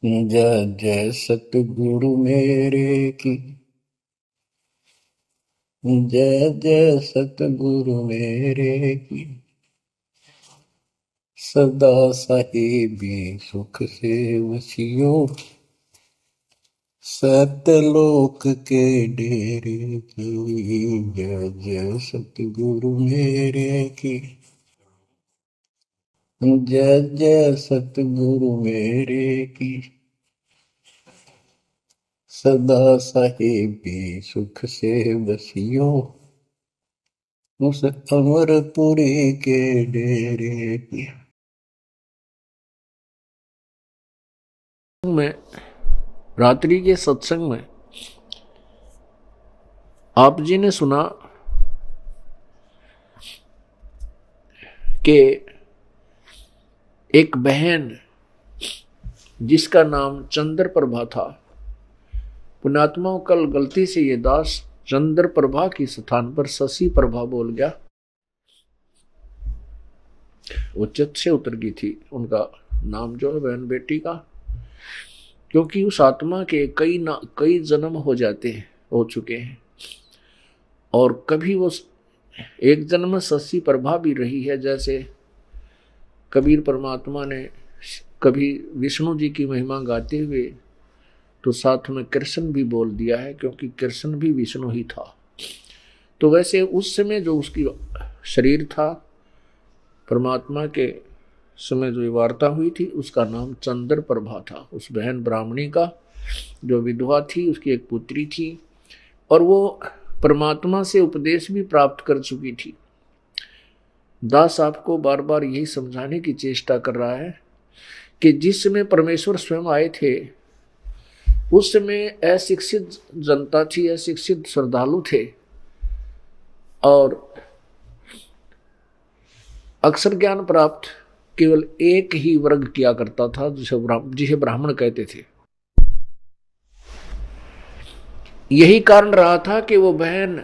जय जय सतगुरु मेरे की। जय जय सतगुरु मेरे की। सदा साहिबी सुख से वसियों, सतलोक के डेरे की। जय जय सतगुरु मेरे की। जय जय सतगुरु मेरे की। सदा साहिबी सुख से वसियों, उस अमरपुरी के डेरे की। में रात्रि के सत्संग में आप जी ने सुना कि एक बहन जिसका नाम चंद्र प्रभा था, पुण्यात्माओं कल गलती से ये दास चंद्र प्रभा की स्थान पर शशि प्रभा बोल गया। वो चित से उतर गई थी उनका नाम जो है बहन बेटी का, क्योंकि उस आत्मा के कई जन्म हो चुके हैं और कभी वो एक जन्म में शशि प्रभा भी रही है। जैसे कबीर परमात्मा ने कभी विष्णु जी की महिमा गाते हुए तो साथ में कृष्ण भी बोल दिया है, क्योंकि कृष्ण भी विष्णु ही था। तो वैसे उस समय जो उसकी शरीर था, परमात्मा के समय जो वार्ता हुई थी, उसका नाम चंद्र प्रभा था। उस बहन ब्राह्मणी का जो विधवा थी, उसकी एक पुत्री थी और वो परमात्मा से उपदेश भी प्राप्त कर चुकी थी। दास आपको बार बार यही समझाने की चेष्टा कर रहा है कि जिस समय परमेश्वर स्वयं आए थे, उस समय अशिक्षित जनता थी, अशिक्षित श्रद्धालु थे और अक्षर ज्ञान प्राप्त केवल एक ही वर्ग किया करता था, जिसे ब्राह्मण कहते थे। यही कारण रहा था कि वो बहन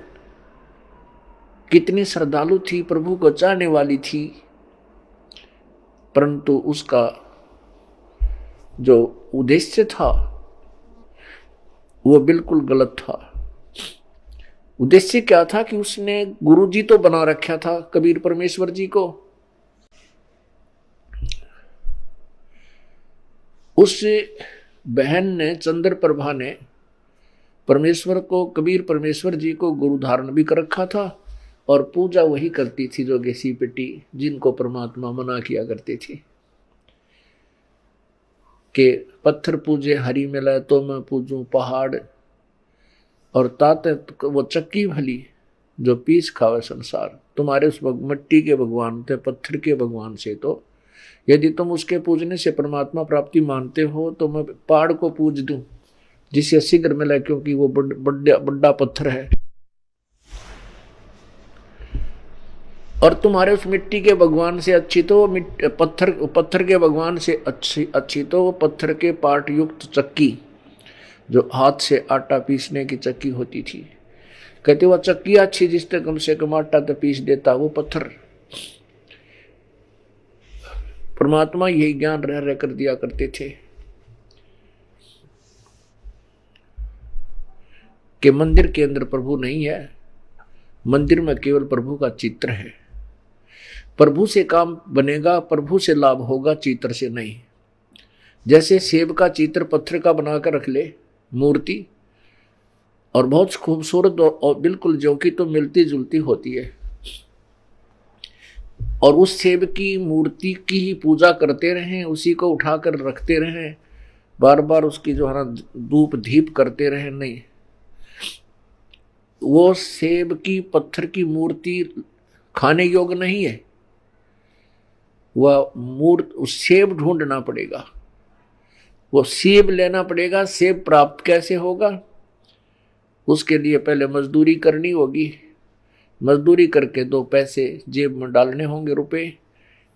कितनी श्रद्धालु थी, प्रभु को चाहने वाली थी, परंतु उसका जो उद्देश्य था वो बिल्कुल गलत था। उद्देश्य क्या था कि उसने गुरु जी तो बना रखा था कबीर परमेश्वर जी को। उस बहन ने, चंद्र प्रभा ने, परमेश्वर को, कबीर परमेश्वर जी को गुरु धारण भी कर रखा था और पूजा वही करती थी जो गेसी पेटी, जिनको परमात्मा मना किया करते थे कि पत्थर पूजे हरि मिले तो मैं पूजूं पहाड़, और ताते वो चक्की भली जो पीस खावे संसार। तुम्हारे उस मिट्टी के भगवान थे, पत्थर के भगवान से तो यदि तुम उसके पूजने से परमात्मा प्राप्ति मानते हो तो मैं पहाड़ को पूज दूं जिसे शीघ्र मिले, क्योंकि वो बड़ा पत्थर है। और तुम्हारे उस मिट्टी के भगवान से अच्छी तो पत्थर के भगवान से अच्छी तो वो पत्थर के पार्ट युक्त चक्की, जो हाथ से आटा पीसने की चक्की होती थी। कहते वो चक्की अच्छी जिससे कम से कम आटा तो पीस देता, वो पत्थर। परमात्मा यही ज्ञान रह रह कर दिया करते थे कि मंदिर के अंदर प्रभु नहीं है, मंदिर में केवल प्रभु का चित्र है। प्रभु से काम बनेगा, प्रभु से लाभ होगा, चित्र से नहीं। जैसे सेब का चित्र पत्थर का बनाकर रख ले मूर्ति, और बहुत खूबसूरत और बिल्कुल जो कि तो मिलती जुलती होती है, और उस सेब की मूर्ति की ही पूजा करते रहें, उसी को उठाकर रखते रहें, बार बार उसकी जो है ना धूप दीप करते रहें, नहीं, वो सेब की पत्थर की मूर्ति खाने योग्य नहीं है। वह सेब ढूंढना पड़ेगा, वो सेब लेना पड़ेगा। सेब प्राप्त कैसे होगा? उसके लिए पहले मजदूरी करनी होगी, मजदूरी करके 2 पैसे जेब में डालने होंगे, रुपए।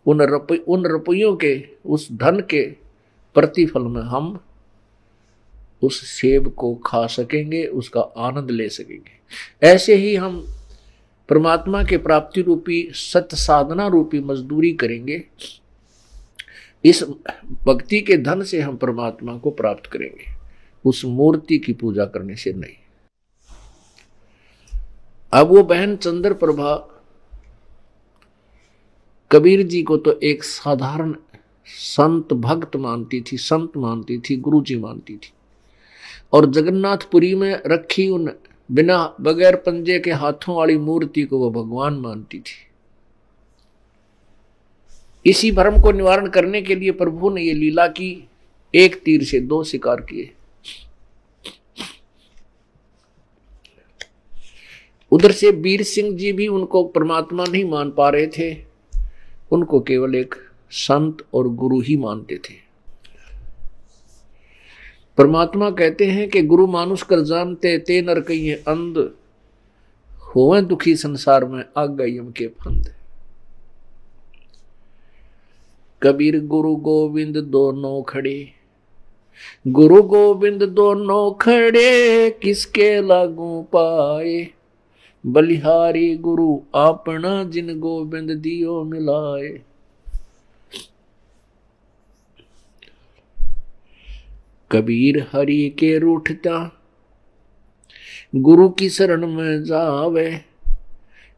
उन रुपयों के, उस धन के प्रतिफल में हम उस सेब को खा सकेंगे, उसका आनंद ले सकेंगे। ऐसे ही हम परमात्मा के प्राप्ति रूपी सत्य साधना रूपी मजदूरी करेंगे इस भक्ति के धन से हम परमात्मा को प्राप्त करेंगे, उस मूर्ति की पूजा करने से नहीं। अब वो बहन चंद्र प्रभा कबीर जी को तो एक साधारण संत भक्त मानती थी, संत मानती थी, गुरु जी मानती थी, और जगन्नाथपुरी में रखी उन बिना बगैर पंजे के हाथों वाली मूर्ति को वो भगवान मानती थी। इसी भ्रम को निवारण करने के लिए प्रभु ने ये लीला की, एक तीर से दो शिकार किए। उधर से वीर सिंह जी भी उनको परमात्मा नहीं मान पा रहे थे, उनको केवल एक संत और गुरु ही मानते थे। परमात्मा कहते हैं कि गुरु मानुष कर जानते ते नर कहिए अंध, होवे दुखी संसार में आग यम के फंद। कबीर गुरु गोविंद दोनों खड़े, गुरु गोविंद दोनों खड़े, किसके लागू पाए, बलिहारी गुरु आपना जिन गोविंद दियो मिलाए। कबीर हरि के रूठता, गुरु की शरण में जावे,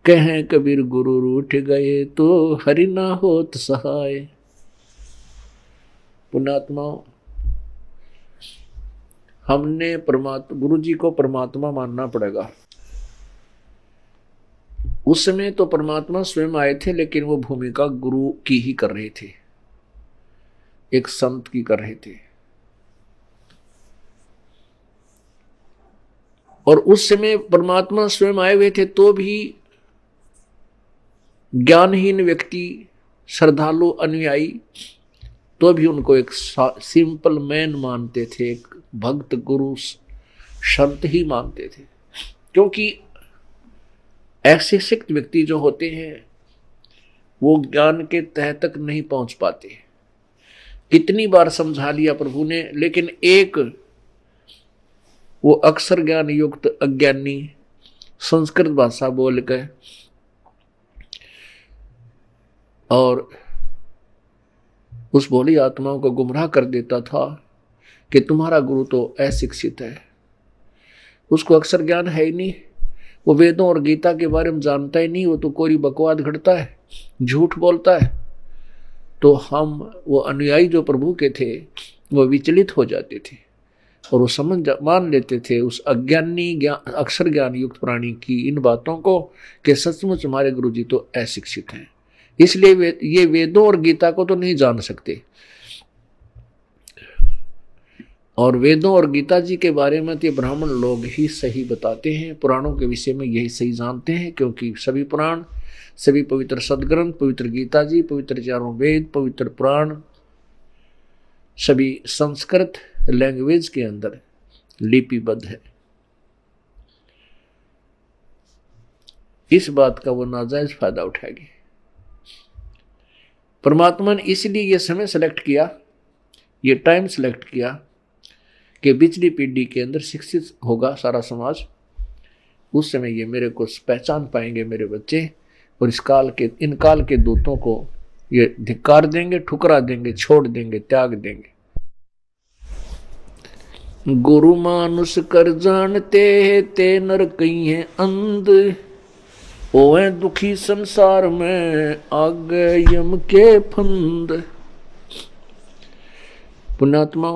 कहें कबीर गुरु रूठ गए तो हरि ना होत सहाय। पुण्यात्मा, हमने परमात्मा गुरु जी को परमात्मा मानना पड़ेगा। उस समय तो परमात्मा स्वयं आए थे, लेकिन वो भूमिका गुरु की ही कर रहे थे, एक संत की कर रहे थे। और उस समय परमात्मा स्वयं आए हुए थे तो भी ज्ञानहीन व्यक्ति, श्रद्धालु अनुयायी, तो भी उनको एक सिंपल मैन मानते थे, एक भक्त गुरु संत ही मानते थे। क्योंकि ऐसे सिक्त व्यक्ति जो होते हैं वो ज्ञान के तह तक नहीं पहुंच पाते। कितनी बार समझा लिया प्रभु ने, लेकिन एक वो अक्षर ज्ञान युक्त अज्ञानी संस्कृत भाषा बोल के और उस भोली आत्माओं को गुमराह कर देता था कि तुम्हारा गुरु तो अशिक्षित है, उसको अक्षर ज्ञान है ही नहीं, वो वेदों और गीता के बारे में जानता ही नहीं, वो तो कोई बकवाद घड़ता है, झूठ बोलता है। तो हम वो अनुयायी जो प्रभु के थे वो विचलित हो जाते थे और वो मान लेते थे उस अज्ञानी अक्षर ज्ञान युक्त प्राणी की इन बातों को कि सचमुच हमारे गुरु जी तो अशिक्षित हैं, इसलिए ये वेदों और गीता को तो नहीं जान सकते। और वेदों और गीता जी के बारे में तो ये ब्राह्मण लोग ही सही बताते हैं, पुराणों के विषय में यही सही जानते हैं, क्योंकि सभी पुराण, सभी पवित्र सदग्रंथ, पवित्र गीता जी, पवित्र चारों वेद, पवित्र पुराण सभी संस्कृत लैंग्वेज के अंदर लिपिबद्ध है। इस बात का वो नाजायज फायदा उठाएगी। परमात्मा ने इसलिए ये समय सेलेक्ट किया, ये टाइम सेलेक्ट किया कि पिछली पीढ़ी के अंदर शिक्षित होगा सारा समाज, उस समय ये मेरे को पहचान पाएंगे मेरे बच्चे, और इन काल के दूतों को ये धिक्कार देंगे, ठुकरा देंगे, छोड़ देंगे, त्याग देंगे। गुरु मानुष कर जानते ते नर कहिए अंध, ओए दुखी संसार में आग यम के फंद। पुण्यात्मा,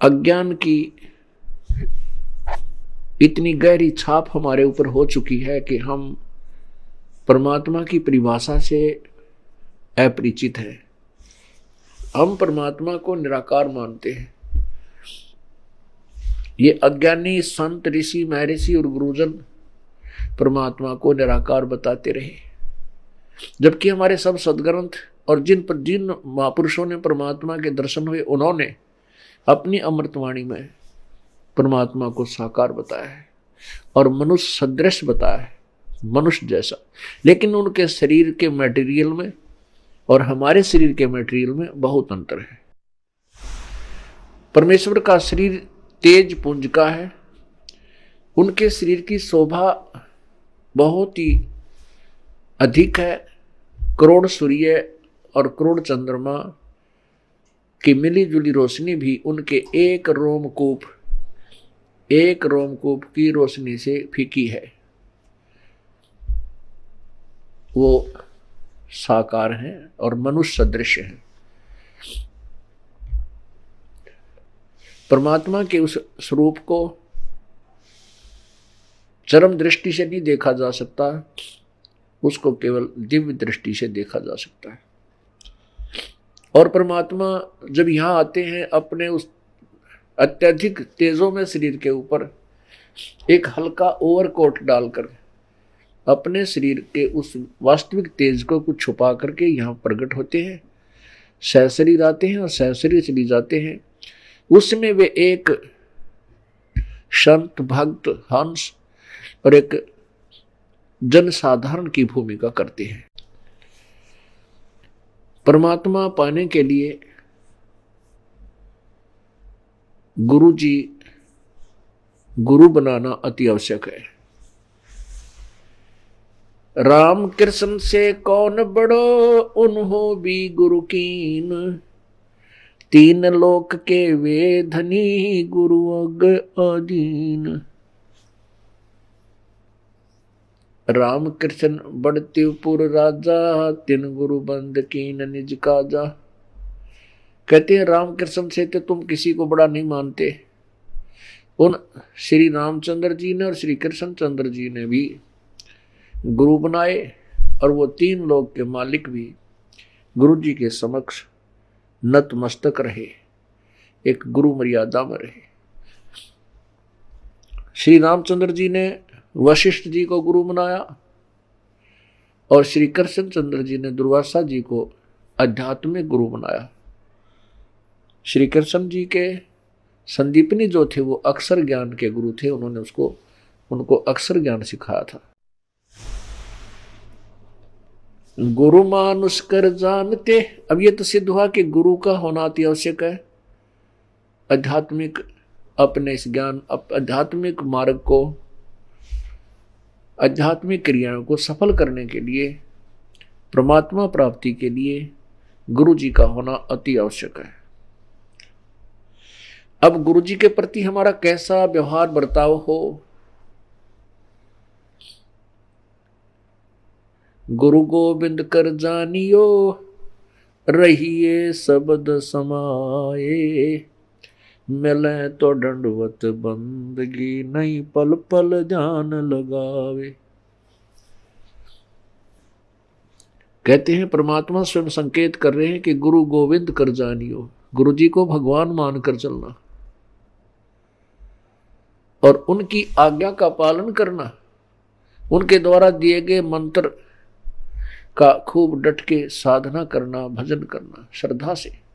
अज्ञान की इतनी गहरी छाप हमारे ऊपर हो चुकी है कि हम परमात्मा की परिभाषा से अपरिचित हैं। हम परमात्मा को निराकार मानते हैं। ये अज्ञानी संत, ऋषि, महर्षि और गुरुजन परमात्मा को निराकार बताते रहे, जबकि हमारे सब सदग्रंथ और जिन महापुरुषों ने परमात्मा के दर्शन हुए, उन्होंने अपनी अमृतवाणी में परमात्मा को साकार बताया है और मनुष्य सदृश बताया है, मनुष्य जैसा। लेकिन उनके शरीर के मटेरियल में और हमारे शरीर के मटेरियल में बहुत अंतर है। परमेश्वर का शरीर तेज पुंज का है, उनके शरीर की शोभा बहुत ही अधिक है करोड़ सूर्य और करोड़ चंद्रमा की मिली जुली रोशनी भी उनके एक रोमकूप की रोशनी से फीकी है। वो साकार हैं और मनुष्य सदृश हैं। परमात्मा के उस स्वरूप को चरम दृष्टि से नहीं देखा जा सकता, उसको केवल दिव्य दृष्टि से देखा जा सकता है। और परमात्मा जब यहाँ आते हैं अपने उस अत्यधिक तेजों में शरीर के ऊपर एक हल्का ओवरकोट डालकर अपने शरीर के उस वास्तविक तेज को कुछ छुपा करके यहाँ प्रकट होते हैं, सहशरीर आते हैं और सहशरीर चली जाते हैं। उसमें वे एक संत, भक्त, हंस और एक जनसाधारण की भूमिका करते हैं। परमात्मा पाने के लिए गुरु बनाना अति आवश्यक है। राम कृष्ण से कौन बड़ो, उन्हों भी गुरु कीन, तीन लोक के वे धनी, गुरु अग अधीन। राम कृष्ण बड़त्युपुर राजा, तिन गुरु बंद कीन निज काजा। कहते हैं राम कृष्ण से तो तुम किसी को बड़ा नहीं मानते। उन श्री रामचंद्र जी ने और श्री कृष्ण चंद्र जी ने भी गुरु बनाए और वो तीन लोक के मालिक भी गुरु जी के समक्ष नतमस्तक रहे, एक गुरु मर्यादा में रहे। श्री रामचंद्र जी ने वशिष्ठ जी को गुरु बनाया और श्री कृष्ण चंद्र जी ने दुर्वासा जी को आध्यात्मिक गुरु बनाया। श्री कृष्ण जी के संदीपनी जो थे वो अक्षर ज्ञान के गुरु थे, उन्होंने उनको अक्षर ज्ञान सिखाया था। गुरु मानुष कर जानते, अब ये तो सिद्ध हुआ कि गुरु का होना अति आवश्यक है। आध्यात्मिक अपने इस ज्ञान आध्यात्मिक मार्ग को, आध्यात्मिक क्रियाओं को सफल करने के लिए, परमात्मा प्राप्ति के लिए गुरु जी का होना अति आवश्यक है। अब गुरु जी के प्रति हमारा कैसा व्यवहार बर्ताव हो, गुरु गोविंद कर जानियो, रहिए शब्द समाए, मिले तो दंडवत बंदगी, नहीं पल पल ध्यान लगावे। कहते हैं परमात्मा स्वयं संकेत कर रहे हैं कि गुरु गोविंद कर जानियो, गुरु जी को भगवान मानकर चलना और उनकी आज्ञा का पालन करना, उनके द्वारा दिए गए मंत्र का खूब डट के साधना करना, भजन करना श्रद्धा से।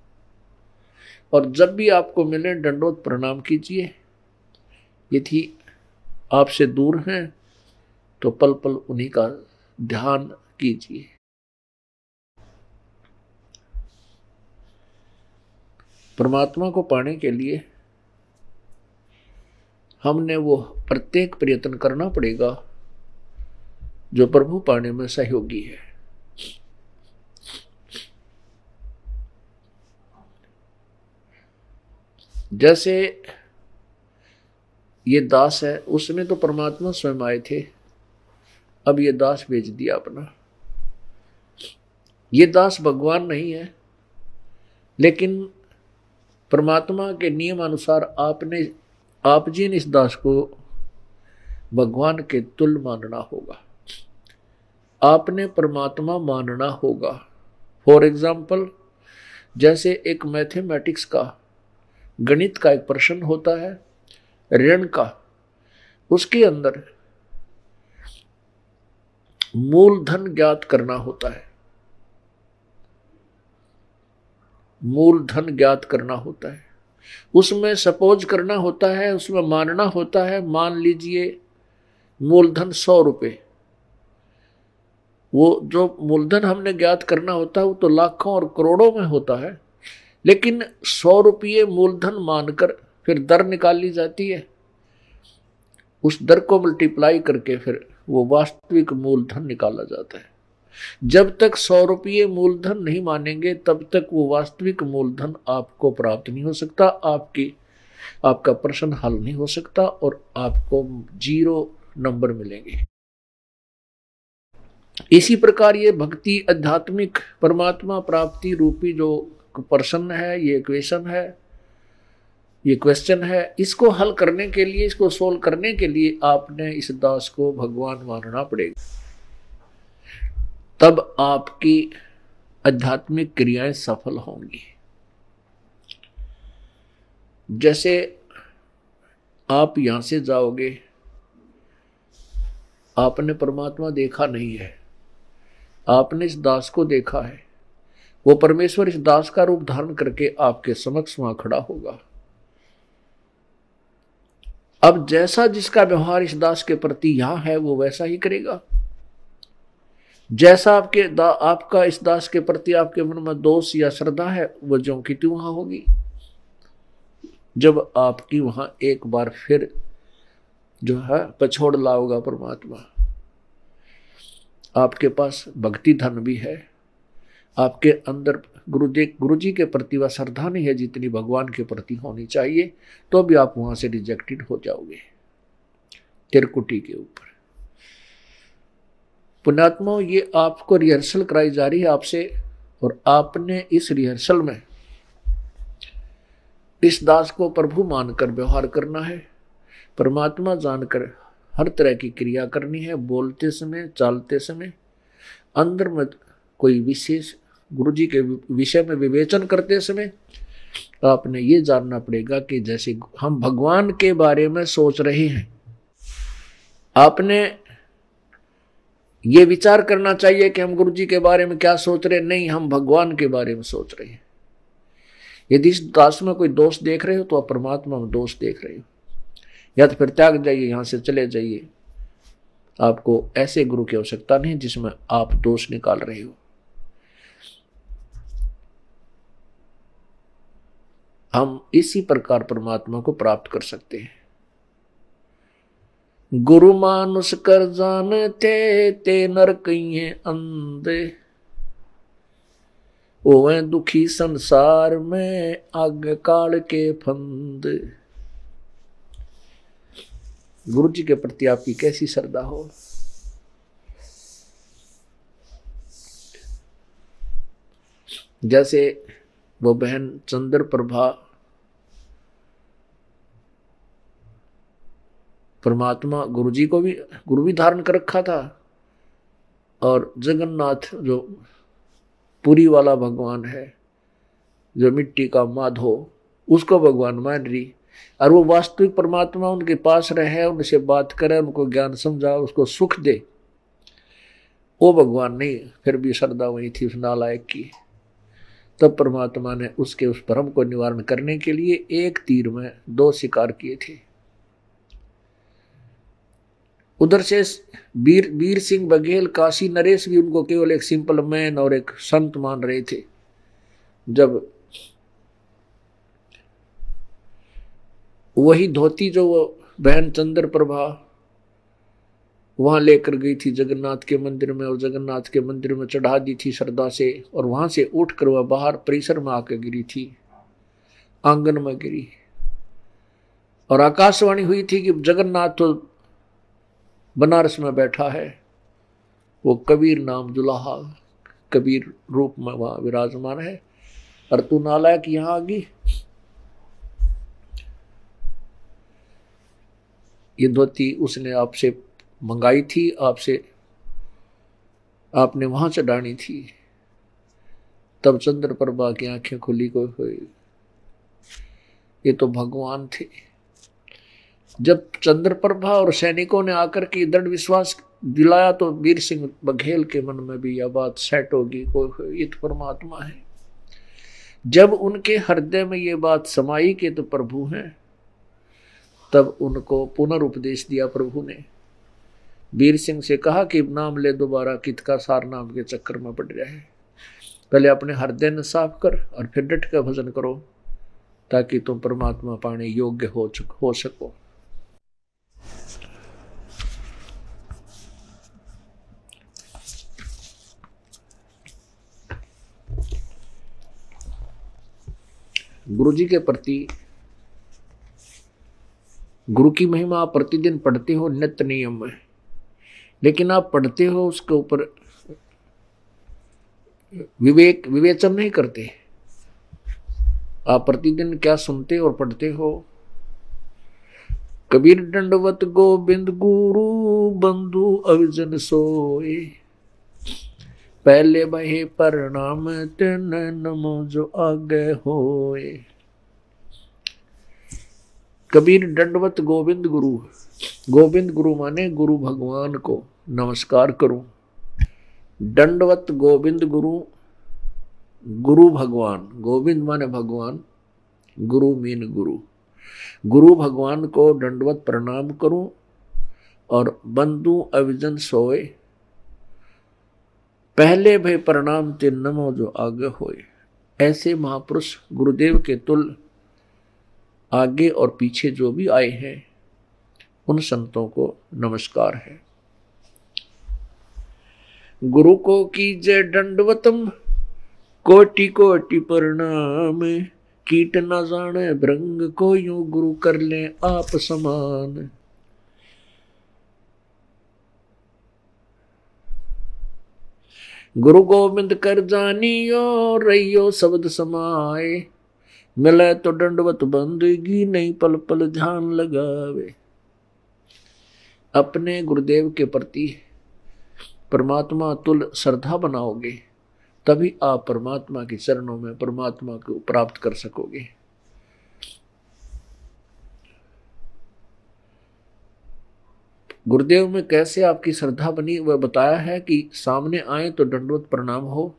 और जब भी आपको मिले दंडोत प्रणाम कीजिए। यदि आपसे दूर हैं तो पल पल उन्हीं का ध्यान कीजिए। परमात्मा को पाने के लिए हमने वो प्रत्येक प्रयत्न करना पड़ेगा जो प्रभु पाने में सहयोगी है। जैसे ये दास है, उसमें तो परमात्मा स्वयं आए थे, अब ये दास भेज दिया अपना। ये दास भगवान नहीं है, लेकिन परमात्मा के नियम अनुसार आप जी ने इस दास को भगवान के तुल्य मानना होगा, आपने परमात्मा मानना होगा। फॉर एग्जाम्पल, जैसे एक मैथमेटिक्स का, गणित का एक प्रश्न होता है ऋण का, उसके अंदर मूलधन ज्ञात करना होता है, मूलधन ज्ञात करना होता है, उसमें सपोज करना होता है, उसमें मानना होता है, मान लीजिए मूलधन 100 रुपये। वो जो मूलधन हमने ज्ञात करना होता है वो तो लाखों और करोड़ों में होता है, लेकिन 100 रुपये मूलधन मानकर फिर दर निकाल ली जाती है, उस दर को मल्टीप्लाई करके फिर वो वास्तविक मूलधन निकाला जाता है। जब तक 100 रुपये मूलधन नहीं मानेंगे तब तक वो वास्तविक मूलधन आपको प्राप्त नहीं हो सकता, आपका प्रश्न हल नहीं हो सकता और आपको 0 नंबर मिलेंगे। इसी प्रकार ये भक्ति आध्यात्मिक परमात्मा प्राप्ति रूपी जो प्रश्न है, ये इक्वेशन है, ये क्वेश्चन है, इसको हल करने के लिए, इसको सोल्व करने के लिए आपने इस दास को भगवान मानना पड़ेगा। तब आपकी आध्यात्मिक क्रियाएं सफल होंगी। जैसे आप यहां से जाओगे, आपने परमात्मा देखा नहीं है, आपने इस दास को देखा है, वो परमेश्वर इस दास का रूप धारण करके आपके समक्ष वहां खड़ा होगा। अब जैसा जिसका व्यवहार इस दास के प्रति यहां है वो वैसा ही करेगा। जैसा आपका इस दास के प्रति आपके मन में दोष या श्रद्धा है वो ज्यों की त्यों वहां होगी। जब आपकी वहां एक बार फिर जो है पछोड़ लाओगा परमात्मा, आपके पास भक्ति धन भी है, आपके अंदर गुरु जी के प्रति वह श्रद्धा नहीं है जितनी भगवान के प्रति होनी चाहिए, तो भी आप वहां से रिजेक्टेड हो जाओगे तिरकुटी के ऊपर। पुण्यात्माओं, ये आपको रिहर्सल कराई जा रही है आपसे, और आपने इस रिहर्सल में इस दास को प्रभु मानकर व्यवहार करना है, परमात्मा जानकर हर तरह की क्रिया करनी है। बोलते समय, चालते समय अंदर में कोई विशेष गुरु जी के विषय में विवेचन करते समय आपने ये जानना पड़ेगा कि जैसे हम भगवान के बारे में सोच रहे हैं, आपने ये विचार करना चाहिए कि हम गुरु जी के बारे में क्या सोच रहे हैं। नहीं, हम भगवान के बारे में सोच रहे हैं। यदि इस दास में कोई दोष देख रहे हो तो आप परमात्मा में दोष देख रहे हो, या तो फिर त्याग जाइए, यहां से चले जाइए। आपको ऐसे गुरु की आवश्यकता नहीं जिसमें आप दोष निकाल रहे हो। हम इसी प्रकार परमात्मा को प्राप्त कर सकते हैं। गुरु मानुष कर जानते ते नर कहिए अंधे, ओवे दुखी संसार में आग काल के फंद। गुरु जी के प्रति आपकी कैसी श्रद्धा हो। जैसे वो बहन चंद्र प्रभा परमात्मा गुरु जी को भी गुरु भी धारण कर रखा था, और जगन्नाथ जो पुरी वाला भगवान है, जो मिट्टी का माधो, उसको भगवान मान रही, और वो वास्तविक परमात्मा उनके पास रहे, उनसे बात करे, उनको ज्ञान समझा, उसको सुख दे, वो भगवान नहीं। फिर भी श्रद्धा वही थी उस नालायक की। तब परमात्मा ने उसके उस भ्रम को निवारण करने के लिए एक तीर में 2 शिकार किए थे। उधर से वीर सिंह बघेल, काशी नरेश भी उनको केवल एक सिंपल मैन और एक संत मान रहे थे। जब वही धोती जो वो बहन चंद्र प्रभा वहां लेकर गई थी जगन्नाथ के मंदिर में, और जगन्नाथ के मंदिर में चढ़ा दी थी श्रद्धा से, और वहां से उठकर वह बाहर परिसर में आकर गिरी थी, आंगन में गिरी, और आकाशवाणी हुई थी कि जगन्नाथ तो बनारस में बैठा है, वो कबीर नाम दुल्हा कबीर रूप में वहां विराजमान है, और तू नालायक यहां आ गई। ये धोती उसने आपसे मंगाई थी, आपने वहां चढ़ानी थी। तब चंद्र प्रभा की आंखें खुली को हुई, ये तो भगवान थे। जब चंद्र प्रभा और सैनिकों ने आकर के दृढ़ विश्वास दिलाया तो वीर सिंह बघेल के मन में भी यह बात सेट होगी, कोई ये तो परमात्मा है। जब उनके हृदय में ये बात समाई कि तो प्रभु हैं, तब उनको पुनरुपदेश दिया प्रभु ने। वीर सिंह से कहा कि नाम ले दोबारा, कित का सार नाम के चक्कर में पड़ रहा है। पहले अपने हृदय न साफ कर और फिर डट का भजन करो, ताकि तुम परमात्मा पाने योग्य हो सको। गुरु जी के प्रति, गुरु की महिमा आप प्रतिदिन पढ़ते हो नित्य नियम में, लेकिन आप पढ़ते हो उसके ऊपर विवेचन नहीं करते। आप प्रतिदिन क्या सुनते और पढ़ते हो? कबीर दंडवत गोविंद गुरु बंधु अविजन सोए, पहले बहे प्रणाम तिन नमो जो आगे होए। कबीर दंडवत गोविंद गुरु, गोविंद गुरु माने गुरु भगवान को नमस्कार करूं। दंडवत गोविंद गुरु, गुरु भगवान, गोविंद माने भगवान, गुरु मीन गुरु, गुरु भगवान को दंडवत प्रणाम करूं। और बंधु अविजन सोए, पहले भय प्रणाम तिन नमो जो आगे होए। ऐसे महापुरुष गुरुदेव के तुल्य आगे और पीछे जो भी आए हैं उन संतों को नमस्कार है। गुरु को कीजय दंडवतम कोटि कोटि प्रणाम, कीट न जाने भृंग को यूं गुरु कर ले आप समान। गुरु गोविंद कर जानियो रहियो शब्द समाए, मिले तो दंडवत बंदगी नहीं पल पल ध्यान लगावे। अपने गुरुदेव के प्रति परमात्मा तुल श्रद्धा बनाओगे तभी आप परमात्मा के चरणों में परमात्मा को प्राप्त कर सकोगे। गुरुदेव में कैसे आपकी श्रद्धा बनी वह बताया है कि सामने आए तो दंडवत प्रणाम हो,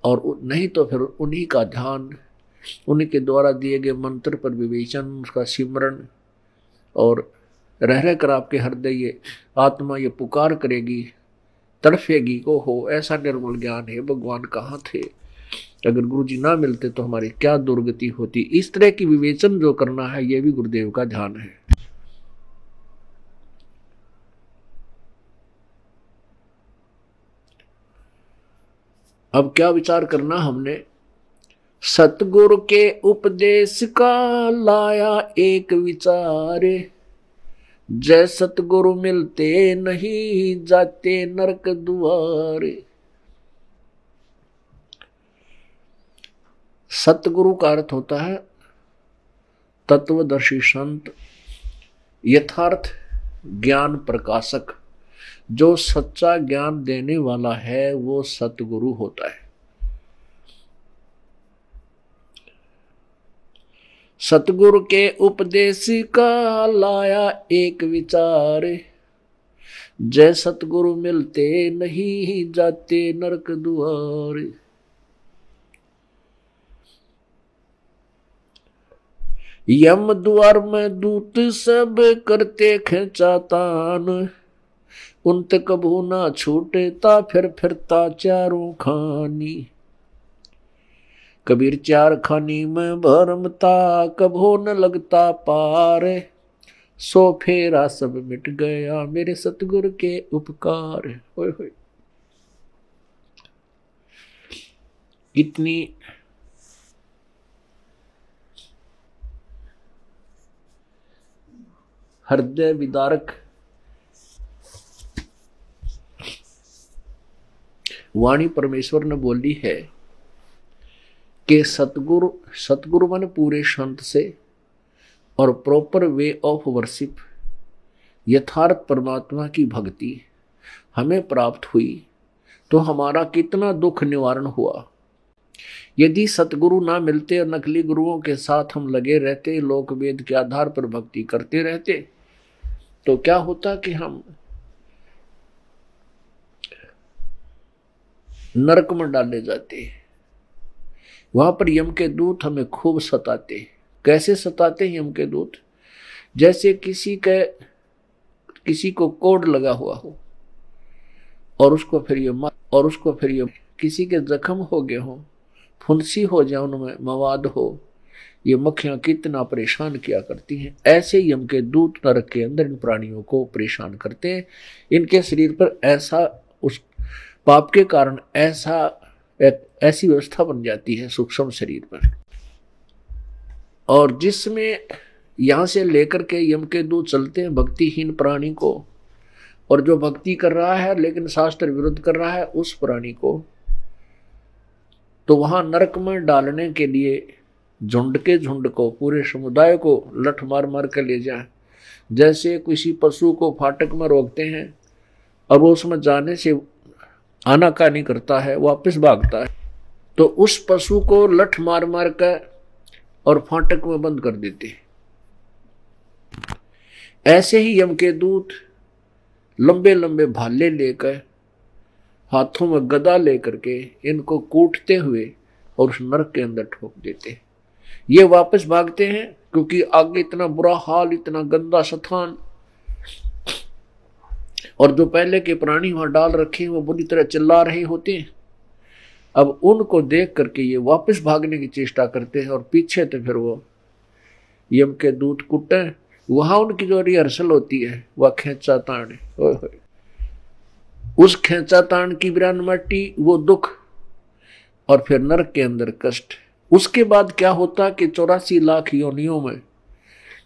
और नहीं तो फिर उन्हीं का ध्यान, उन्हीं के द्वारा दिए गए मंत्र पर विवेचन, उसका सिमरण, और रह रह कर आपके हृदय ये आत्मा ये पुकार करेगी, तड़फेगी को हो ऐसा निर्मल ज्ञान है भगवान कहाँ थे, अगर गुरु जी ना मिलते तो हमारी क्या दुर्गति होती। इस तरह की विवेचन जो करना है ये भी गुरुदेव का ध्यान है। अब क्या विचार करना हमने? सतगुरु के उपदेश का लाया एक विचार, जय सतगुरु मिलते नहीं जाते नरक द्वारे। सतगुरु का अर्थ होता है तत्वदर्शी संत, यथार्थ ज्ञान प्रकाशक। जो सच्चा ज्ञान देने वाला है वो सतगुरु होता है। सतगुरु के उपदेश का लाया एक विचार, जय सतगुरु मिलते नहीं जाते नरक द्वार। यम द्वार में दूत सब करते खिंचातान, उनते कभू ना छूटता फिर फिरता चारों खानी। कबीर चार खानी में भरमता कभू न लगता पार, सो फेरा सब मिट गया मेरे सतगुरु के उपकार। होय होय, इतनी हृदय विदारक वाणी परमेश्वर ने बोली है कि सतगुरु माने पूरे संत से और प्रॉपर वे ऑफ वर्शिप, यथार्थ परमात्मा की भक्ति हमें प्राप्त हुई तो हमारा कितना दुख निवारण हुआ। यदि सतगुरु ना मिलते और नकली गुरुओं के साथ हम लगे रहते, लोक वेद के आधार पर भक्ति करते रहते, तो क्या होता कि हम नरक में डाले जाते। वहां पर यम के दूत हमें खूब सताते। कैसे सताते हैं यम के दूत? जैसे किसी को कोड लगा हुआ हो और उसको फिर ये किसी के जख्म हो गए हो, फुंसी हो जाए, उनमें मवाद हो, ये मक्खियां कितना परेशान किया करती हैं। ऐसे यम के दूत नरक के अंदर इन प्राणियों को परेशान करते हैं। इनके शरीर पर ऐसा उस पाप के कारण ऐसी व्यवस्था बन जाती है सूक्ष्म शरीर में। और जिसमें यहां से लेकर के यम के दूत चलते हैं भक्तिहीन प्राणी को, और जो भक्ति कर रहा है लेकिन शास्त्र विरुद्ध कर रहा है उस प्राणी को, तो वहां नरक में डालने के लिए झुंड के झुंड को, पूरे समुदाय को लठ मार मार कर ले जाए। जैसे किसी पशु को फाटक में रोकते हैं और वो उसमें जाने से आनाकानी करता है, वापस भागता है, तो उस पशु को लठ मार मार कर और फाटक में बंद कर देते हैं। ऐसे ही यम के दूत लंबे लंबे भाले लेकर, हाथों में गदा लेकर के इनको कूटते हुए और उस नरक के अंदर ठोक देते हैं। ये वापस भागते हैं क्योंकि आगे इतना बुरा हाल, इतना गंदा स्थान, और जो पहले के प्राणी वहां डाल रखे हैं वो बुरी तरह चिल्ला रहे होते हैं। अब उनको देख करके ये वापस भागने की चेष्टा करते हैं और पीछे तो फिर वो यम के दूत कुटे। वहां उनकी जो रिहर्सल होती है वह खेचा ताण, उस खेचा ताण की बिरान मट्टी, वो दुख, और फिर नरक के अंदर कष्ट। उसके बाद क्या होता कि 84 लाख योनियों में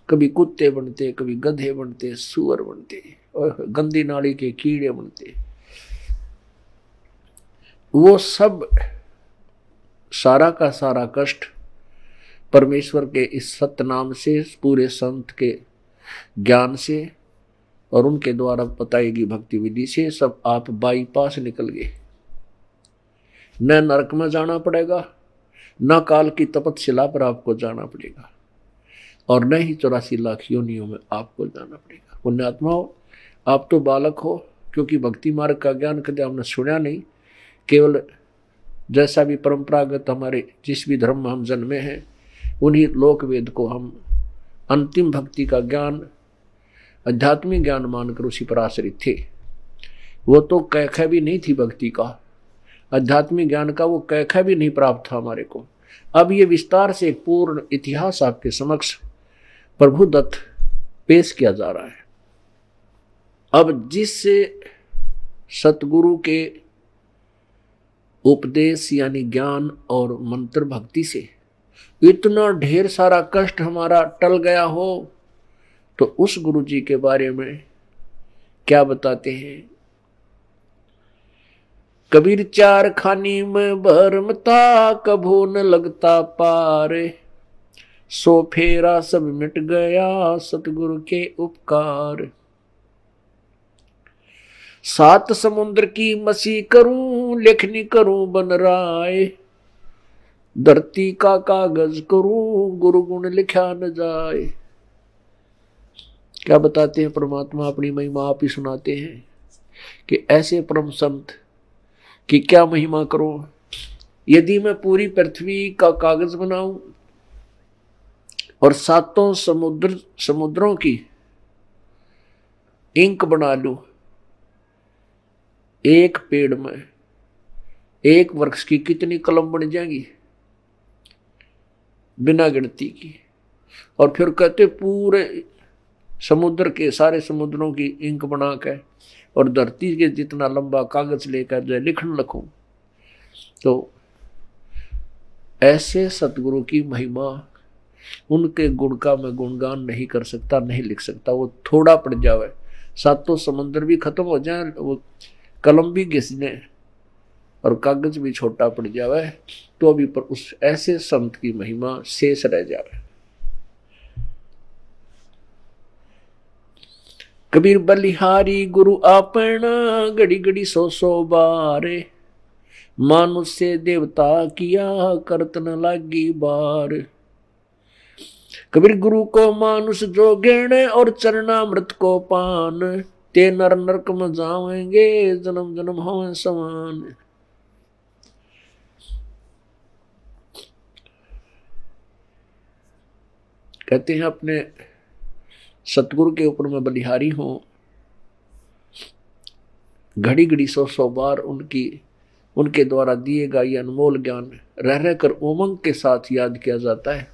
कभी कुत्ते बनते, कभी गधे बनते, सुअर बनते, और गंदी नाली के कीड़े बनते। वो सब सारा का सारा कष्ट परमेश्वर के इस सत्य नाम से, पूरे संत के ज्ञान से और उनके द्वारा बताई गई भक्ति विधि से सब आप बाईपास निकल गए। न नरक में जाना पड़ेगा, न काल की तपस्या पर आपको जाना पड़ेगा, और न ही 84 लाख योनियों में आपको जाना पड़ेगा। पुण्यात्माओं, आप तो बालक हो, क्योंकि भक्ति मार्ग का ज्ञान कभी हमने सुना नहीं। केवल जैसा भी परंपरागत हमारे जिस भी धर्म में हम जन्मे हैं उन्हीं लोक वेद को हम अंतिम भक्ति का ज्ञान, आध्यात्मिक ज्ञान मानकर उसी पर आश्रित थे। वो तो कैखा भी नहीं थी भक्ति का, आध्यात्मिक ज्ञान का वो कैखा भी नहीं प्राप्त था हमारे को। अब ये विस्तार से एक पूर्ण इतिहास आपके समक्ष प्रभु दत्त पेश किया जा रहा है। अब जिस सतगुरु के उपदेश यानी ज्ञान और मंत्र भक्ति से इतना ढेर सारा कष्ट हमारा टल गया हो, तो उस गुरु जी के बारे में क्या बताते हैं। कबीर चार खानी में भरमता, कभो न लगता पार, सो फेरा सब मिट गया सतगुरु के उपकार। 7 समुद्र की मसी करूं, लेखनी करूं बन राय, धरती का कागज करूं, गुरु गुण लिखा न जाए। क्या बताते हैं परमात्मा, अपनी महिमा आप ही सुनाते हैं कि ऐसे परम संत कि क्या महिमा करो। यदि मैं पूरी पृथ्वी का कागज बनाऊं और 7 समुद्रों की इंक बना लूं, एक पेड़ में, एक वृक्ष की कितनी कलम बन जाएंगी बिना गिनती की। और फिर कहते पूरे समुद्र के, सारे समुद्रों की इंक बना के और धरती के जितना लंबा कागज लेकर जो लिखन लिखूं। तो ऐसे सतगुरु की महिमा, उनके गुण का मैं गुणगान नहीं कर सकता, नहीं लिख सकता। वो थोड़ा पड़ जावे, 7 समुद्र भी खत्म हो जाए, वो कलम भी घिसने और कागज भी छोटा पड़ जावे, तो अभी पर उस ऐसे संत की महिमा शेष रह जावे। कबीर बलिहारी गुरु आपना, घड़ी घड़ी 100 बार, मानुष से देवता किया करत न लागी बार। कबीर गुरु को मानुष जो गिणे, और चरणामृत को पान, ते नर नरक में जाएंगे, जन्म जन्म हों समान। कहते हैं अपने सतगुरु के ऊपर मैं बलिहारी हूं, घड़ी घड़ी 100 बार उनके द्वारा दिए गए ये अनमोल ज्ञान रह रहकर उमंग के साथ याद किया जाता है,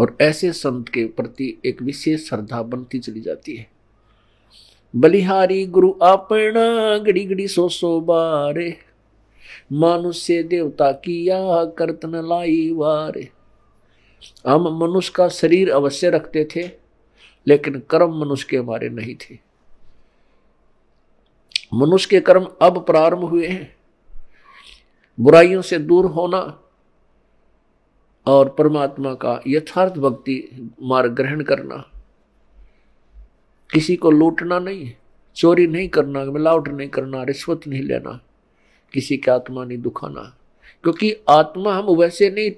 और ऐसे संत के प्रति एक विशेष श्रद्धा बनती चली जाती है। बलिहारी गुरु आपना, घड़ी घड़ी 100 बार, मानुष से देवता किया करतन लाई वार। हम मनुष्य का शरीर अवश्य रखते थे, लेकिन कर्म मनुष्य के हमारे नहीं थे। मनुष्य के कर्म अब प्रारंभ हुए हैं, बुराइयों से दूर होना और परमात्मा का यथार्थ भक्ति मार्ग ग्रहण करना। किसी को लूटना नहीं, चोरी नहीं करना, मिलावट नहीं करना, रिश्वत नहीं लेना, किसी की आत्मा नहीं दुखाना, क्योंकि आत्मा हम वैसे नहीं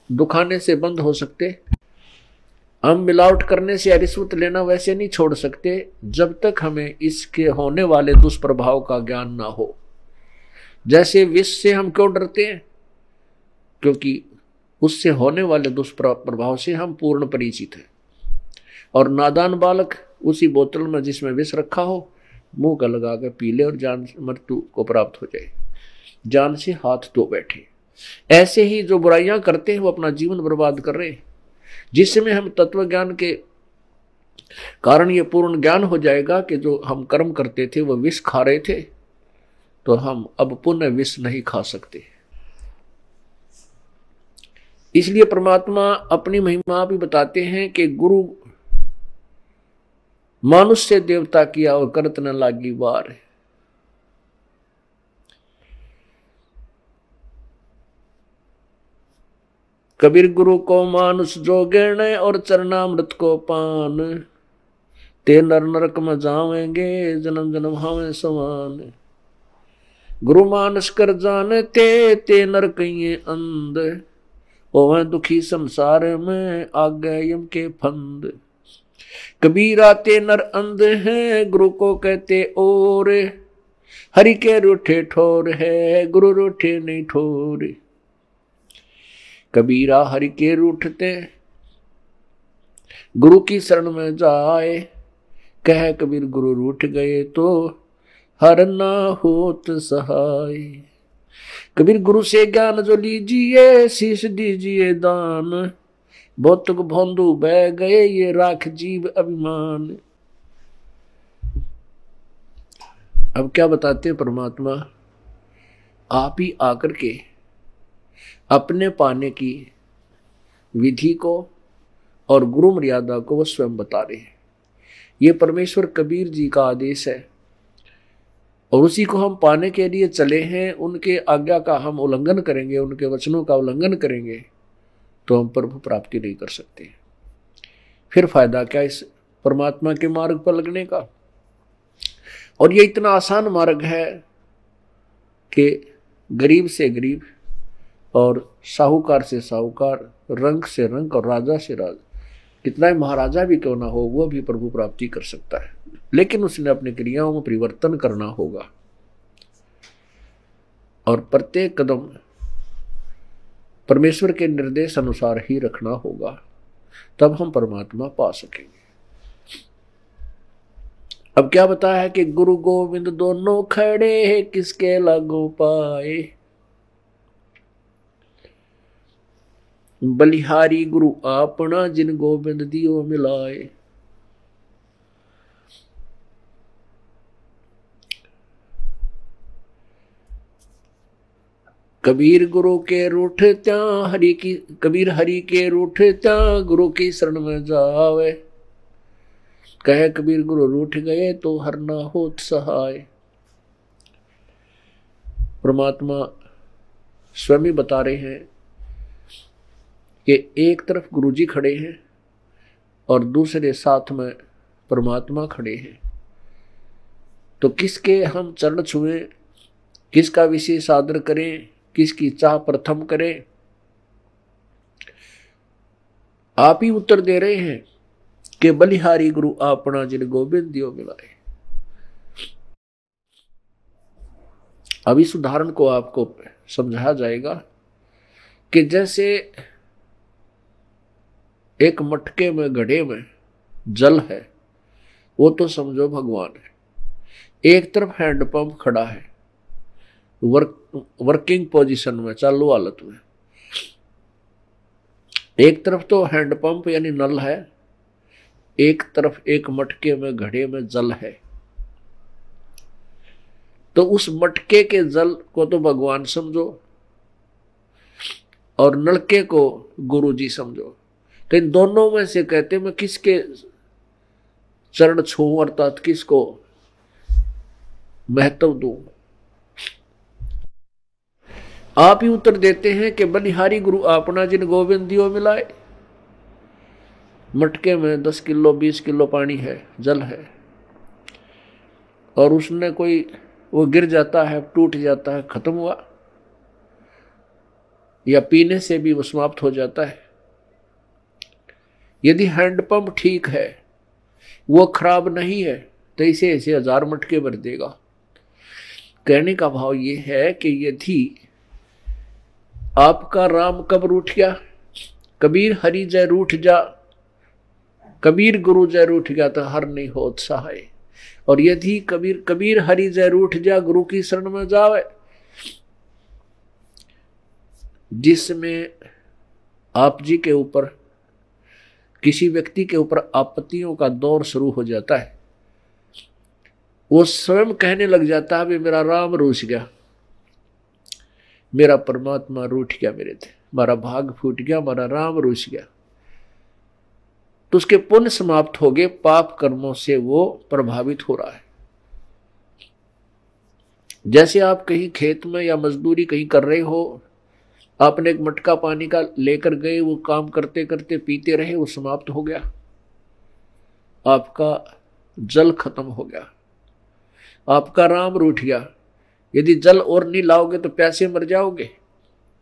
दुखाने से बंद हो सकते। हम मिलावट करने से या रिश्वत लेना वैसे नहीं छोड़ सकते जब तक हमें इसके होने वाले दुष्प्रभाव का ज्ञान ना हो। जैसे विष से हम क्यों डरते हैं? क्योंकि उससे होने वाले दुष्प्रभाव से हम पूर्ण परिचित हैं। और नादान बालक उसी बोतल में जिसमें विष रखा हो मुंह का लगा कर पी ले और जान मृत्यु को प्राप्त हो जाए, जान से हाथ धो बैठे। ऐसे ही जो बुराइयां करते हैं वो अपना जीवन बर्बाद कर रहे हैं। जिसमें हम तत्व ज्ञान के कारण ये पूर्ण ज्ञान हो जाएगा कि जो हम कर्म करते थे वो विष खा रहे थे, तो हम अब पुनः विष नहीं खा सकते। इसलिए परमात्मा अपनी महिमा भी बताते हैं कि गुरु मानुष से देवता किया और करत न लागी वार। कबीर गुरु को मानुष जो गिरण और चरणामृत को पान, ते नर नरक में जावेंगे जन्म जन्म हावे समान। गुरु मानुष कर जाने ते नर कहिए अंध, ओवे दुखी संसार में आगे यम के फंद। कबीरा ते नर अंध है गुरु को कहते और, हरि के रूठे ठोर है गुरु रूठे नहीं ठोर। कबीरा हरि के रूठते गुरु की शरण में जाए, कह कबीर गुरु रूठ गए तो हर ना होत सहाय। कबीर गुरु से ज्ञान जो लीजिए शीश दीजिए दान, भौतिक भोंदू बह गए ये राख जीव अभिमान। अब क्या बताते हैं परमात्मा? आप ही आकर के अपने पाने की विधि को और गुरु मर्यादा को वह स्वयं बता रहे हैं। ये परमेश्वर कबीर जी का आदेश है और उसी को हम पाने के लिए चले हैं। उनके आज्ञा का हम उल्लंघन करेंगे, उनके वचनों का उल्लंघन करेंगे तो हम प्रभु प्राप्ति नहीं कर सकते। फिर फायदा क्या इस परमात्मा के मार्ग पर लगने का? और ये इतना आसान मार्ग है कि गरीब से गरीब और साहूकार से साहूकार, रंक से रंक और राजा से राजा, कितना ही महाराजा भी क्यों ना हो वो भी प्रभु प्राप्ति कर सकता है, लेकिन उसने अपनी क्रियाओं में परिवर्तन करना होगा और प्रत्येक कदम परमेश्वर के निर्देश अनुसार ही रखना होगा, तब हम परमात्मा पा सकेंगे। अब क्या बताया है कि गुरु गोविंद दोनों खड़े किसके लागू पाए, बलिहारी गुरु आपना जिन गोविंद दियो मिलाए। कबीर गुरु के रूठ त्या हरि की, कबीर हरि के रूठ त्या गुरु की शरण में जावे, कहे कबीर गुरु रूठ गए तो हर ना होत सहाय। परमात्मा स्वयं ही बता रहे हैं कि एक तरफ गुरु जी खड़े हैं और दूसरे साथ में परमात्मा खड़े हैं, तो किसके हम चरण छुएं, किसका विशेष आदर करें, किसकी चाह प्रथम करें? आप ही उत्तर दे रहे हैं कि बलिहारी गुरु आपना जिन गोविंद दियो मिलाए। अब इस उदाहरण को आपको समझाया जाएगा कि जैसे एक मटके में, घड़े में जल है, वो तो समझो भगवान है। एक तरफ हैंडपंप खड़ा है वर्किंग पोजीशन में, चालू हालत में। एक तरफ तो हैंडपंप यानी नल है, एक तरफ एक मटके में, घड़े में जल है। तो उस मटके के जल को तो भगवान समझो और नलके को गुरु जी समझो। तो इन दोनों में से कहते मैं किसके चरण छूं अर्थात किसको महत्व दूं। आप ही उत्तर देते हैं कि बलिहारी गुरु आपना जिन गोविंद दियो मिलाए। मटके में 10 किलो 20 किलो पानी है, जल है, और उसने कोई वो गिर जाता है, टूट जाता है, खत्म हुआ, या पीने से भी वो समाप्त हो जाता है। यदि हैंडपंप ठीक है, वो खराब नहीं है, तो इसे ऐसे 1000 मटके भर देगा। कहने का भाव ये है कि यदि आपका राम कब रूठ गया, कबीर हरि जय रूठ जा, कबीर गुरु जय रूठ गया तो हर नहीं होत सहाय। और यदि कबीर हरि जय रूठ जा, गुरु की शरण में जावे, जिसमें आप जी के ऊपर किसी व्यक्ति के ऊपर आपत्तियों का दौर शुरू हो जाता है, वो स्वयं कहने लग जाता है मेरा राम रूठ गया, मेरा परमात्मा रूठ गया, मेरे थे मेरा भाग फूट गया, मेरा राम रूठ गया, तो उसके पुण्य समाप्त हो गए, पाप कर्मों से वो प्रभावित हो रहा है। जैसे आप कहीं खेत में या मजदूरी कहीं कर रहे हो, आपने एक मटका पानी का लेकर गए, वो काम करते करते पीते रहे, वो समाप्त हो गया, आपका जल खत्म हो गया, आपका राम रूठ गया। यदि जल और नहीं लाओगे तो प्यासे मर जाओगे।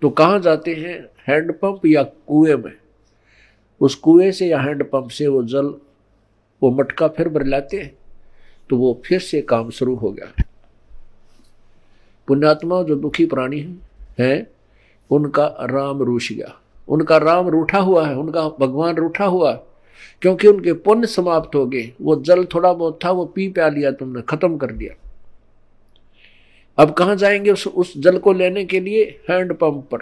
तो कहाँ जाते हैं, हैंडपंप या कुएं में। उस कुएं से या हैंडपंप से वो जल, वो मटका फिर भर लाते हैं, तो वो फिर से काम शुरू हो गया। पुण्यात्मा जो दुखी प्राणी हैं, उनका राम रूठ गया, उनका राम रूठा हुआ है, उनका भगवान रूठा हुआ है, क्योंकि उनके पुण्य समाप्त हो गए। वो जल थोड़ा बहुत था, वो पी प्या लिया, तुमने खत्म कर दिया। अब कहां जाएंगे उस जल को लेने के लिए, हैंडपंप पर।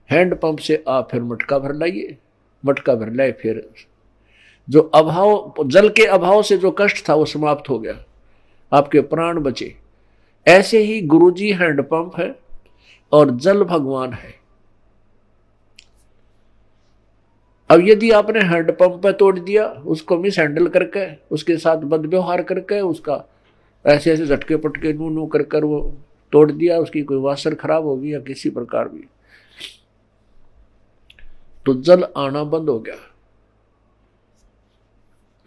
हैंडपंप से आप फिर मटका भर लाइए, मटका भर लाए, फिर जो अभाव, जल के अभाव से जो कष्ट था वो समाप्त हो गया, आपके प्राण बचे। ऐसे ही गुरुजी हैंडपंप है और जल भगवान है। अब यदि आपने हैंडपंप पे तोड़ दिया, उसको मिस हैंडल करके, उसके साथ बदव्यवहार करके, उसका ऐसे ऐसे झटके पटके नू नू कर कर वो तोड़ दिया, उसकी कोई वासर खराब होगी या किसी प्रकार भी, तो जल आना बंद हो गया।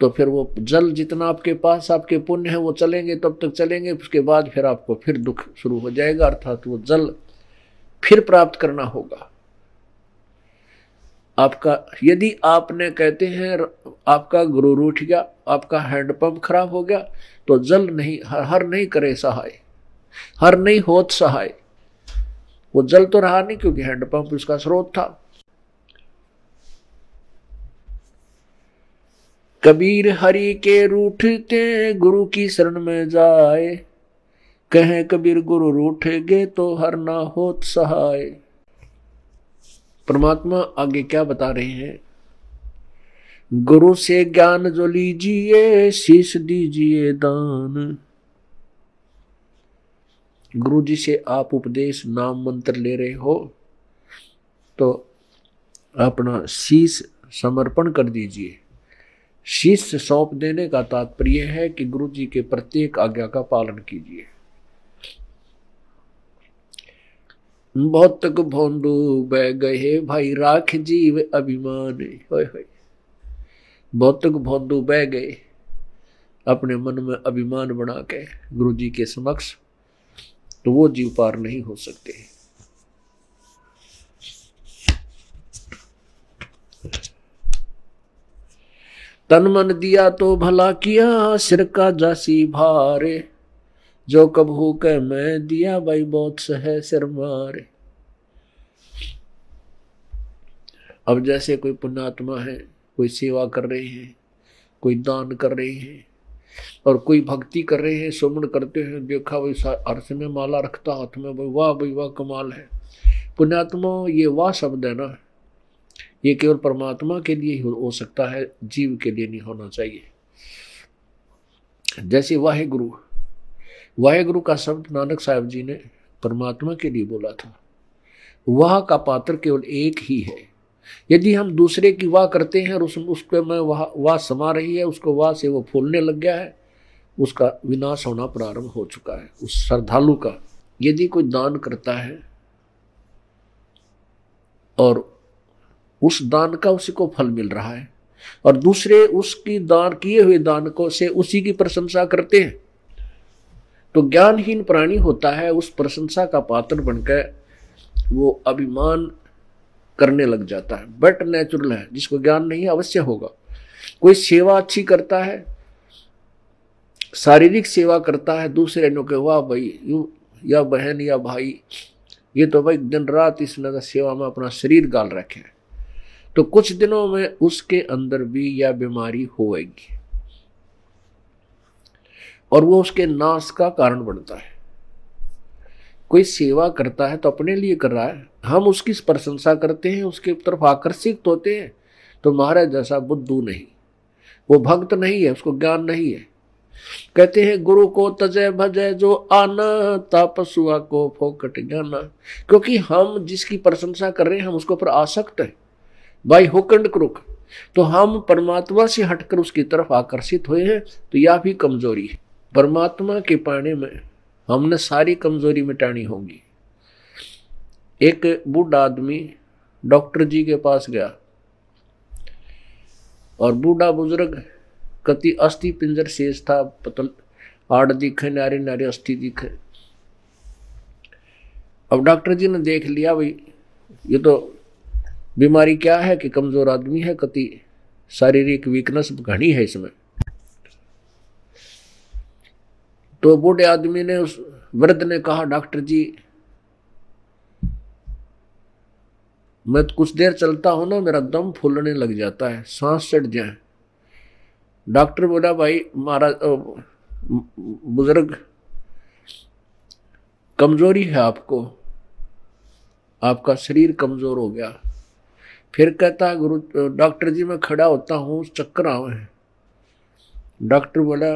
तो फिर वो जल जितना आपके पास आपके पुण्य है वो चलेंगे, तब तक चलेंगे, उसके बाद फिर आपको फिर दुख शुरू हो जाएगा, अर्थात वो जल फिर प्राप्त करना होगा आपका। यदि आपने कहते हैं आपका गुरु रूठ गया, आपका हैंडपंप खराब हो गया, तो जल नहीं, हर नहीं करे सहाय, हर नहीं होत सहाय। वो जल तो रहा नहीं, क्योंकि हैंडपंप उसका स्रोत था। कबीर हरि के रूठते गुरु की शरण में जाए, कहे कबीर गुरु रूठेगे तो हर ना होत सहाय। परमात्मा आगे क्या बता रहे हैं, गुरु से ज्ञान जो लीजिए, शीश दीजिए दान। गुरु जी से आप उपदेश नाम मंत्र ले रहे हो, तो अपना शीश समर्पण कर दीजिए। शीश सौंप देने का तात्पर्य है कि गुरु जी के प्रत्येक आज्ञा का पालन कीजिए। बहुत तक भोंदू बह गए भाई राख जीव अभिमान, होय होय। बहुत तक भोंदू बह गए अपने मन में अभिमान बना के गुरु जी के समक्ष, तो वो जीव पार नहीं हो सकते। तन मन दिया तो भला किया, सिर का जासी भारे, जो कबहू कह मैं दिया भाई बहुत सह सिर मारे। अब जैसे कोई पुण्यात्मा है, कोई सेवा कर रहे हैं, कोई दान कर रहे हैं, और कोई भक्ति कर रहे हैं, सुमन करते हैं, देखा भाई अर्थ में माला रखता हाथ में, भाई वाह कमाल है। पुण्यात्मा, ये वाह शब्द है ना, ये केवल परमात्मा के लिए ही हो सकता है, जीव के लिए नहीं होना चाहिए। जैसे वाहे गुरु, वाहेगुरु का शब्द नानक साहब जी ने परमात्मा के लिए बोला था। वाह का पात्र केवल एक ही है। यदि हम दूसरे की वाह करते हैं और उसके में वाह समा रही है, उसको वाह से वो फूलने लग गया है, उसका विनाश होना प्रारंभ हो चुका है। उस श्रद्धालु का यदि कोई दान करता है और उस दान का उसी को फल मिल रहा है और दूसरे उसकी दान किए हुए दान को से उसी की प्रशंसा करते हैं, तो ज्ञानहीन प्राणी होता है उस प्रशंसा का पात्र बनकर वो अभिमान करने लग जाता है। बट नेचुरल है, जिसको ज्ञान नहीं अवश्य होगा। कोई सेवा अच्छी करता है, शारीरिक सेवा करता है, दूसरे ने कहे वाह भाई यू या बहन या भाई, ये तो भाई दिन रात इस नगर सेवा में अपना शरीर गाल रखे हैं, तो कुछ दिनों में उसके अंदर भी यह बीमारी होएगी और वो उसके नाश का कारण बनता है। कोई सेवा करता है तो अपने लिए कर रहा है, हम उसकी प्रशंसा करते हैं, उसके तरफ आकर्षित होते हैं, तो महाराज जैसा बुद्धू नहीं, वो भक्त नहीं है, उसको ज्ञान नहीं है। कहते हैं गुरु को तजय भजय जो आना, तापसुआ को फोकट ज्ञाना। क्योंकि हम जिसकी प्रशंसा कर रहे हैं हम उसके ऊपर आसक्त है बाई हुक एंड क्रुक, तो हम परमात्मा से हटकर उसकी तरफ आकर्षित हुए हैं, तो यह भी कमजोरी है। परमात्मा के पाने में हमने सारी कमजोरी मिटानी होगी। एक बूढ़ा आदमी डॉक्टर जी के पास गया और बूढ़ा बुजुर्ग कति अस्थि पिंजर शेष था, पतल हाड़ दिखे, नारे नारे अस्थि दिखे। अब डॉक्टर जी ने देख लिया भाई ये तो बीमारी क्या है कि कमजोर आदमी है, कति शारीरिक वीकनेस घनी है इसमें। तो बूढ़े आदमी ने उस वृद्ध ने कहा डॉक्टर जी मैं तो कुछ देर चलता हूं ना मेरा दम फूलने लग जाता है, सांस चढ़ जाए। डॉक्टर बोला भाई महाराज बुजुर्ग कमजोरी है आपको, आपका शरीर कमजोर हो गया। फिर कहता गुरु डॉक्टर जी मैं खड़ा होता हूं चक्कर आवे हैं। डॉक्टर बोला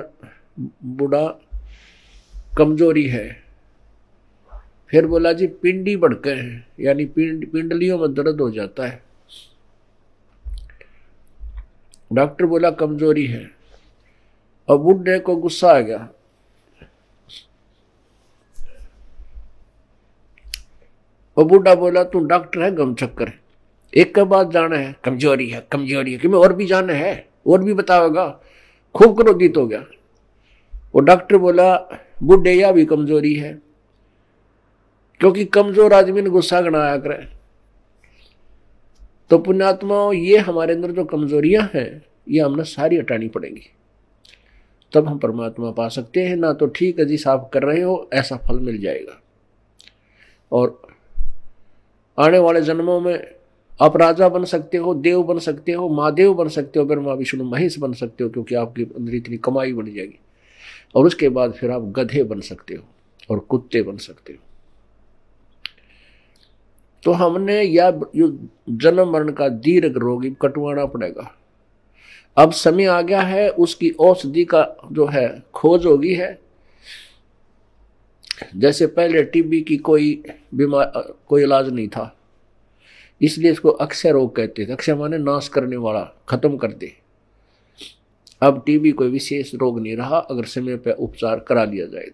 बूढ़ा कमजोरी है। फिर बोला जी पिंडी बढ़के हैं, यानी पिंडलियों में दर्द हो जाता है। डॉक्टर बोला कमजोरी है। और बूढ़े को गुस्सा आ गया। और बूढ़ा बोला तू डॉक्टर है गम चक्कर है, एक के बाद जाना है कमजोरी है कि मैं और भी जाना है, और भी बताओगा। खूब क्रोधित हो गया। वो डॉक्टर बोला बूढ़े या भी कमजोरी है, क्योंकि कमजोर आदमी ने गुस्सा गणाया करे। तो पुण्यात्माओं ये हमारे अंदर जो कमजोरियां हैं ये हमने सारी हटानी पड़ेंगी, तब हम परमात्मा पा सकते हैं। ना तो ठीक है जिस आप कर रहे हो ऐसा फल मिल जाएगा, और आने वाले जन्मों में आप राजा बन सकते हो, देव बन सकते हो, महादेव बन सकते हो, ब्रह्मा विष्णु महेश बन सकते हो, क्योंकि आपके अंदर इतनी कमाई बढ़ जाएगी। और उसके बाद फिर आप गधे बन सकते हो और कुत्ते बन सकते हो। तो हमने या जन्म मरण का दीर्घ रोग कटवाना पड़ेगा। अब समय आ गया है, उसकी औषधि का जो है खोज होगी है। जैसे पहले टीबी की कोई इलाज नहीं था, इसलिए इसको अक्षय रोग कहते थे। अक्षय माने नाश करने वाला, खत्म कर दे। अब टीबी कोई विशेष रोग नहीं रहा अगर समय पर उपचार करा लिया जाए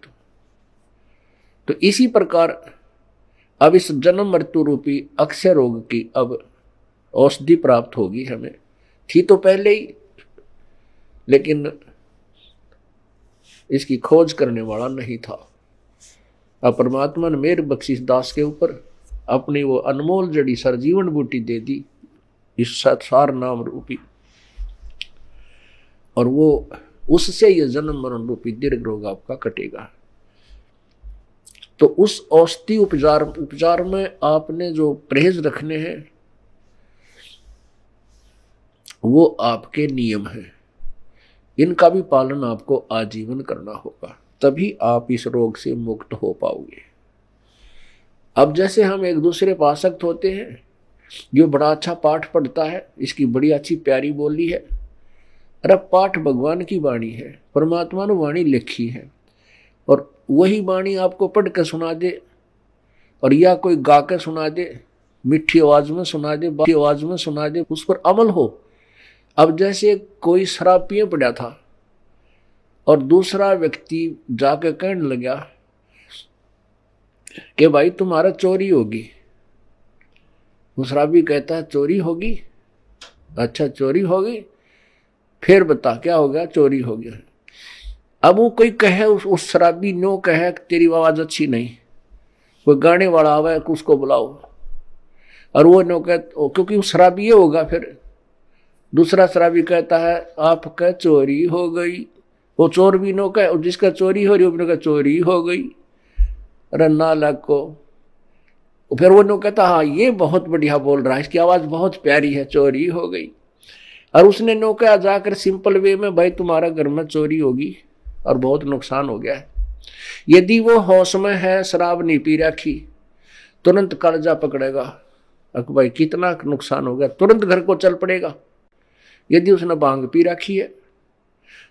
तो इसी प्रकार अब इस जन्म मृत्यु रूपी अक्षय रोग की अब औषधि प्राप्त होगी हमें। थी तो पहले ही, लेकिन इसकी खोज करने वाला नहीं था। अब परमात्मा ने मेरे बख्शीश दास के ऊपर अपनी वो अनमोल जड़ी सरजीवन बूटी दे दी, इस सार नाम रूपी, और वो उससे ये जन्म मरण रूपी दीर्घ रोग आपका कटेगा। तो उस औषधि उपचार में आपने जो परहेज रखने हैं वो आपके नियम हैं, इनका भी पालन आपको आजीवन करना होगा, तभी आप इस रोग से मुक्त हो पाओगे। अब जैसे हम एक दूसरे पर आसक्त होते हैं, जो बड़ा अच्छा पाठ पढ़ता है, इसकी बड़ी अच्छी प्यारी बोली है, अरे पाठ भगवान की वाणी है, परमात्मा ने वाणी लिखी है, और वही वाणी आपको पढ़ के सुना दे और या कोई गा के सुना दे, मीठी आवाज में सुना दे, बाकी आवाज में सुना दे, उस पर अमल हो। अब जैसे कोई शराब पिए पड़ा था और दूसरा व्यक्ति जाके कहने लगा कि भाई तुम्हारा चोरी होगी। वो शराबी कहता है चोरी होगी? अच्छा चोरी होगी, फिर बता क्या हो गया? चोरी हो गया। अब वो कोई कहे, उस शराबी नो कहे तेरी आवाज अच्छी नहीं, कोई गाने वाला आवे उसको बुलाओ, और वो नो कहे क्योंकि वो शराबी ये होगा। फिर दूसरा शराबी कहता है आपका चोरी हो गई, वो चोर भी नो कहे, और जिसका चोरी हो रही वो भी चोरी हो गई, अरे नालायक को। फिर वो नो कहता हाँ ये बहुत बढ़िया बोल रहा है, इसकी आवाज बहुत प्यारी है, चोरी हो गई। और उसने नो कहा जाकर सिंपल वे में भाई तुम्हारा घर में चोरी होगी और बहुत नुकसान हो गया है। यदि वो होश में है, शराब नहीं पी रखी, तुरंत कालजा पकड़ेगा, अक भाई कितना नुकसान हो गया, तुरंत घर को चल पड़ेगा। यदि उसने भांग पी रखी है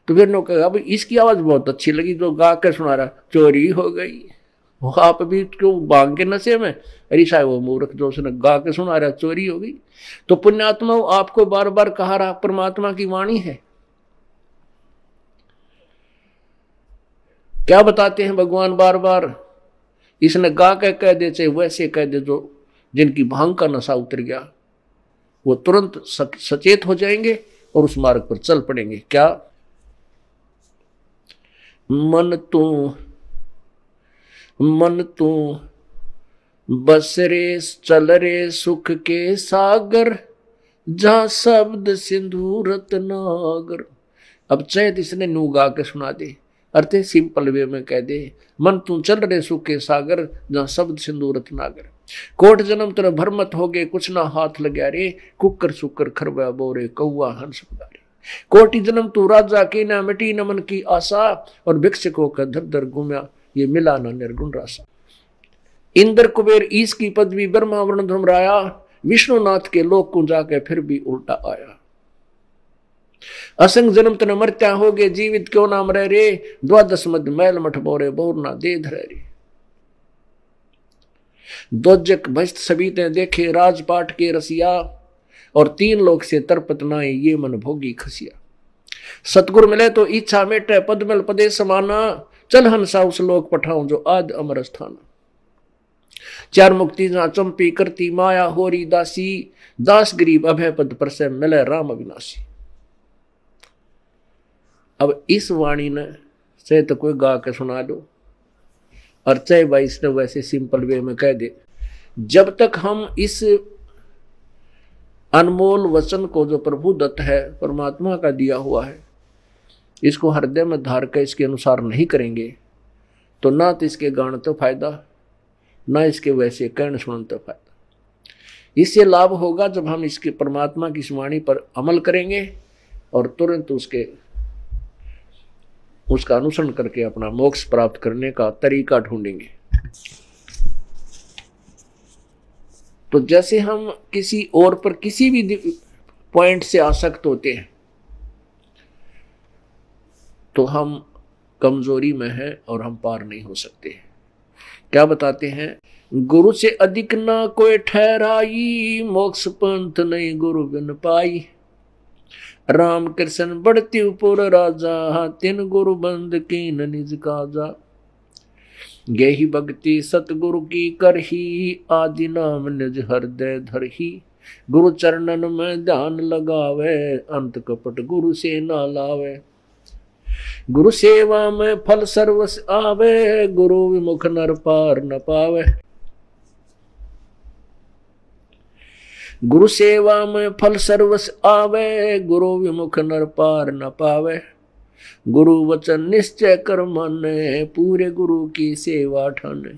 तो फिर नो कहेगा भाई इसकी आवाज बहुत अच्छी लगी, जो गा कर सुना रहा चोरी हो गई। वो आप भी क्यों भांग के नशे में, अरे साहब वो मूर्ख जो उसने गा के सुना रहा चोरी हो गई। तो पुण्यात्मा आपको बार बार कहा रहा परमात्मा की वाणी है। क्या बताते हैं भगवान बार बार? इसने गा के कह दे चाहे वैसे कह दे, जो जिनकी भांग का नशा उतर गया वो तुरंत सचेत हो जाएंगे और उस मार्ग पर चल पड़ेंगे। क्या मन तू बस रे चल रे सुख के सागर, जहां शब्द सिंधु रत्नागर। अब चैत इसने नू गा के सुना दे, अर्थ सिंपल वे में कह दे मन तू चल रे सुख के सागर, जहां शब्द सिंधु रत्नागर। कोट जन्म तेरा भरमत हो गए, कुछ ना हाथ लग्या रे, कुकर सुकर खरबा बोरे कौआ हंस पुकारे। कोटि जन्म तू राजा की ना मिटी न मन की आशा, और भिक्षुकों का धर धर घूमया, ये मिला ना निर्गुण रासा। इंद्र कुबेर ईश की पदवी, ब्रह्मा वर्ण धर्मराया, विष्णुनाथ के लोक को जाके फिर भी उल्टा आया। असंग जन्म तन मरत्या हो गए, जीवित क्यों नाम रह रे, द्वादश मध्य मैल मठ बोरे बोर ना दे धरे रे। दोजक भस्त सभी ते देखे, राजपाट के रसिया, और तीन लोक से तरपत नाए, ये मन भोगी खसिया। सतगुर मिले तो इच्छा मेटे, पद मिल पदे समाना, चल हंसा उस लोक पठाऊं जो आद अमर स्थान। चार मुक्ति जहां चंपी करती माया होरी दासी, दास गरीब अभय पद पर से मिले राम अविनाशी। अब इस वाणी ने चाहे तो कोई गा के सुना दो और चाहे भाई इसने वैसे सिंपल वे में कह दे, जब तक हम इस अनमोल वचन को जो प्रभु दत्त है, परमात्मा का दिया हुआ है, इसको हृदय में धार कर इसके अनुसार नहीं करेंगे तो ना तो इसके गाने तो फायदा, ना इसके वैसे कहने सुनने तो फायदा। इससे लाभ होगा जब हम इसके परमात्मा की वाणी पर अमल करेंगे और तुरंत उसका अनुसरण करके अपना मोक्ष प्राप्त करने का तरीका ढूंढेंगे। तो जैसे हम किसी और पर किसी भी पॉइंट से आसक्त होते हैं तो हम कमजोरी में हैं और हम पार नहीं हो सकते। क्या बताते हैं? गुरु से अधिक ना कोई ठहराई, मोक्ष पंथ नहीं गुरु बिन पाई। राम कृष्ण बढ़ती पुर राजा, तिन गुरु बंद की निज काजा। गेहि भक्ति सतगुरु की करही, आदि नाम निज हृदय धरही। गुरु चरणन में ध्यान लगावे, अंत कपट गुरु से ना लावे। गुरु सेवा में फल सर्वस आवे, गुरु विमुख नर पार न पावे। गुरु सेवा में फल सर्वस आवे, गुरु विमुख नर पार न पावे। गुरु वचन निश्चय कर माने, पूरे गुरु की सेवा ठाने।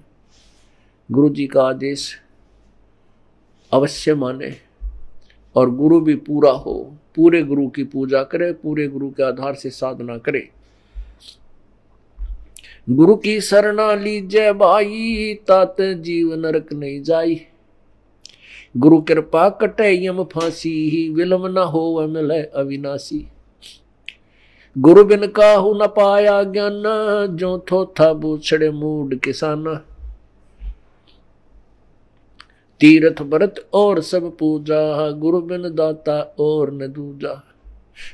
गुरु जी का आदेश अवश्य माने और गुरु भी पूरा हो, पूरे गुरु की पूजा करे, पूरे गुरु के आधार से साधना करे। गुरु की शरणा लीजय भाई, तात जीव नरक नहीं जाई। गुरु कृपा कटे यम फांसी, विलम न हो मिले अविनाशी। गुरु बिन काहू न पाया ज्ञान, जो थो था बूछड़े मूड किसान। तीर्थ व्रत और सब पूजा, गुरु बिन दाता और न दूजा।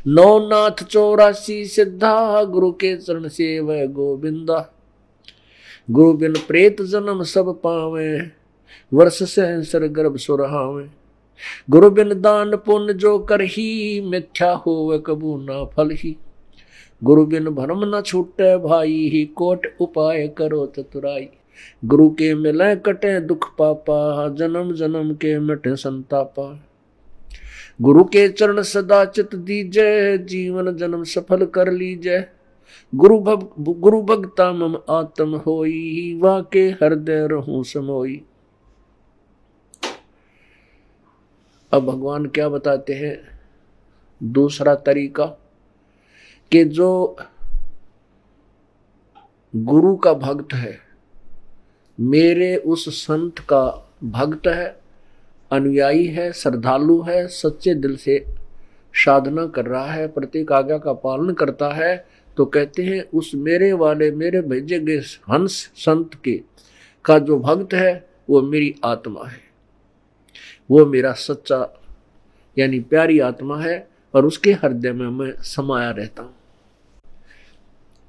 नौनाथ 84 सिद्धा, गुरु के चरण सेवै गोविंदा। गुरु बिन प्रेत जन्म सब पावे, वर्ष सहस्र गर्भ सुरहावे। गुरु बिन दान पुण्य जो करही, मिथ्या होवे कबू ना फल ही। गुरु बिन भरम न छूटे भाई, कोट उपाय करो चतुराई। गुरु के मिले कटे दुख पापा, जन्म जन्म के मिटे संतापा। गुरु के चरण सदा चित दीजय, जीवन जन्म सफल कर लीजय। गुरु भगता मम आत्म होई, वाके हृदय रहूं समोई। अब भगवान क्या बताते हैं दूसरा तरीका, कि जो गुरु का भक्त है, मेरे उस संत का भक्त है, अनुयायी है, श्रद्धालु है, सच्चे दिल से साधना कर रहा है, प्रत्येक आज्ञा का पालन करता है, तो कहते हैं उस मेरे वाले मेरे भेजे गए हंस संत के का जो भक्त है वो मेरी आत्मा है, वो मेरा सच्चा यानी प्यारी आत्मा है, और उसके हृदय में मैं समाया रहता हूं।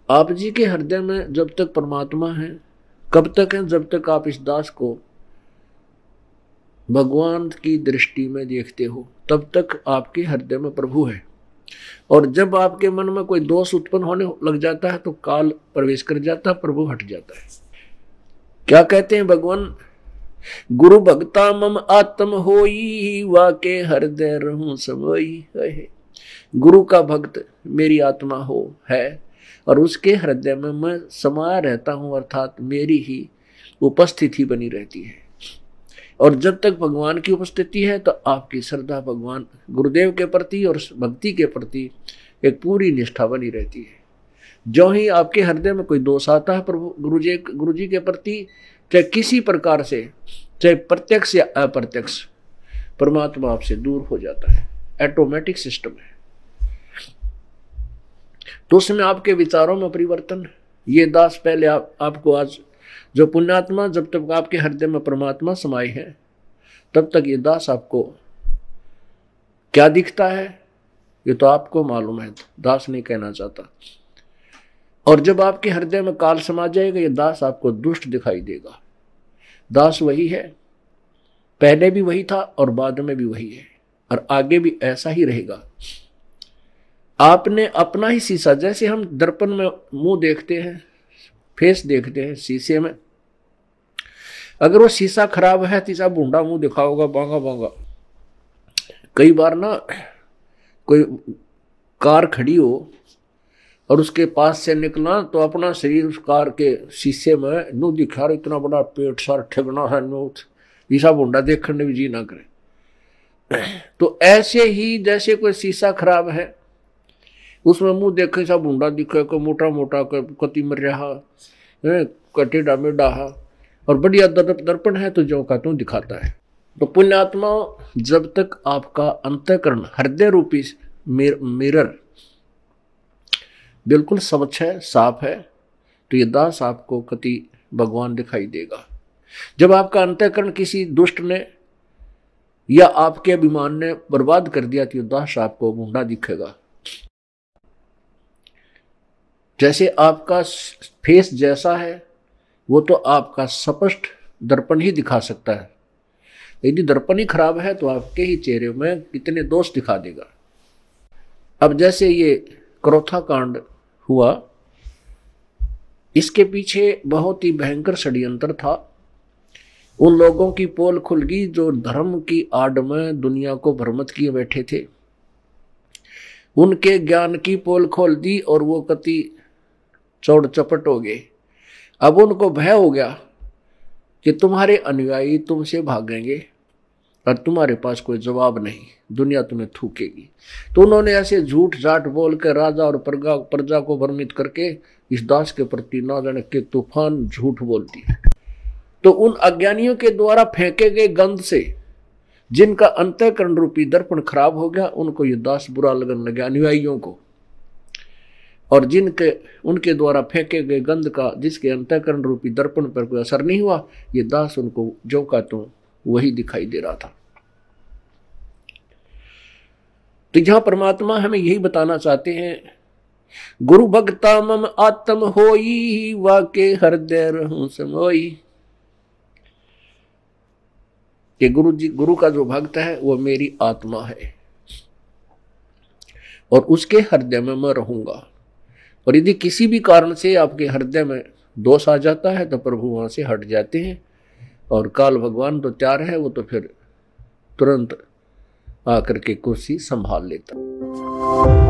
आप जी के हृदय में जब तक परमात्मा है, कब तक है? जब तक आप इस दास को भगवान की दृष्टि में देखते हो, तब तक आपके हृदय में प्रभु है। और जब आपके मन में कोई दोष उत्पन्न होने लग जाता है तो काल प्रवेश कर जाता है, प्रभु हट जाता है। क्या कहते हैं भगवान? गुरु भक्ता मम आत्म होई, वाके हृदय रहूं समोई। गुरु का भक्त मेरी आत्मा हो है, और उसके हृदय में मैं समाया रहता हूं, अर्थात मेरी ही उपस्थिति बनी रहती है। और जब तक भगवान की उपस्थिति है तो आपकी श्रद्धा भगवान गुरुदेव के प्रति और भक्ति के प्रति एक पूरी निष्ठा बनी रहती है। जो ही आपके हृदय में कोई दोष आता है प्रभु गुरु जी के प्रति, चाहे किसी प्रकार से, चाहे प्रत्यक्ष या अप्रत्यक्ष, परमात्मा आपसे दूर हो जाता है। ऑटोमेटिक सिस्टम है। तो उसमें आपके विचारों में परिवर्तन, ये दास पहले आपको आज जो पुण्यात्मा, जब तक आपके हृदय में परमात्मा समाये है तब तक ये दास आपको क्या दिखता है ये तो आपको मालूम है, दास नहीं कहना चाहता। और जब आपके हृदय में काल समा जाएगा, ये दास आपको दुष्ट दिखाई देगा। दास वही है, पहले भी वही था और बाद में भी वही है, और आगे भी ऐसा ही रहेगा। आपने अपना ही शीशा, जैसे हम दर्पण में मुंह देखते हैं, फेस देखते हैं शीशे में, अगर वो शीशा खराब है तीसरा बूढ़ा मुंह दिखाओगा, बांगा बांगा। कई बार ना कोई कार खड़ी हो और उसके पास से निकला तो अपना शरीर उस कार के शीशे में नू दिखा रहा, इतना बड़ा पेट सार ठगना है नू, ईसा बूढ़ा देखने भी जी ना करे। तो ऐसे ही जैसे कोई शीशा खराब है, उसमें मुंह देखे सा बूढ़ा दिखे, कोई मोटा मोटा, कति मर रहा टेढ़ा मेढ़ा, और बढ़िया दर्पण है तो जो का तू दिखाता है। तो पुण्यात्मा, जब तक आपका अंतःकरण हृदय रूपी मिरर बिल्कुल स्वच्छ है, साफ है, तो ये दास आपको कति भगवान दिखाई देगा। जब आपका अंतःकरण किसी दुष्ट ने या आपके अभिमान ने बर्बाद कर दिया तो ये दास आपको बूढ़ा दिखेगा। जैसे आपका फेस जैसा है वो तो आपका स्पष्ट दर्पण ही दिखा सकता है, यदि दर्पण ही खराब है तो आपके ही चेहरे में कितने दोष दिखा देगा। अब जैसे ये क्रोथा कांड हुआ, इसके पीछे बहुत ही भयंकर षड्यंत्र था। उन लोगों की पोल खुल गई जो धर्म की आड़ में दुनिया को भ्रमित किए बैठे थे, उनके ज्ञान की पोल खोल दी और वो कति चौड़ चपट हो गए। अब उनको भय हो गया कि तुम्हारे अनुयायी तुमसे भागेंगे और तुम्हारे पास कोई जवाब नहीं, दुनिया तुम्हें थूकेगी। तो उन्होंने ऐसे झूठ झाट बोल कर राजा और प्रजा को भ्रमित करके इस दास के प्रति ना जाने के तूफान झूठ बोलती है। तो उन अज्ञानियों के द्वारा फेंके गए गंध से जिनका अंतःकरण रूपी दर्पण खराब हो गया, उनको ये दास बुरा लगने लगा, अनुयायियों को। और जिनके उनके द्वारा फेंके गए गंध का जिसके अंतःकरण रूपी दर्पण पर कोई असर नहीं हुआ, ये दास उनको जो का तो वही दिखाई दे रहा था। तो जहां परमात्मा हमें यही बताना चाहते हैं, गुरु भक्ता मम आत्म होई, वाके हृदय रहूं समोई। कि गुरु का जो भक्त है वो मेरी आत्मा है और उसके हृदय में मैं रहूंगा। और यदि किसी भी कारण से आपके हृदय में दोष आ जाता है तो प्रभु वहां से हट जाते हैं, और काल भगवान तो तैयार है, वो तो फिर तुरंत आकर के कुर्सी संभाल लेता।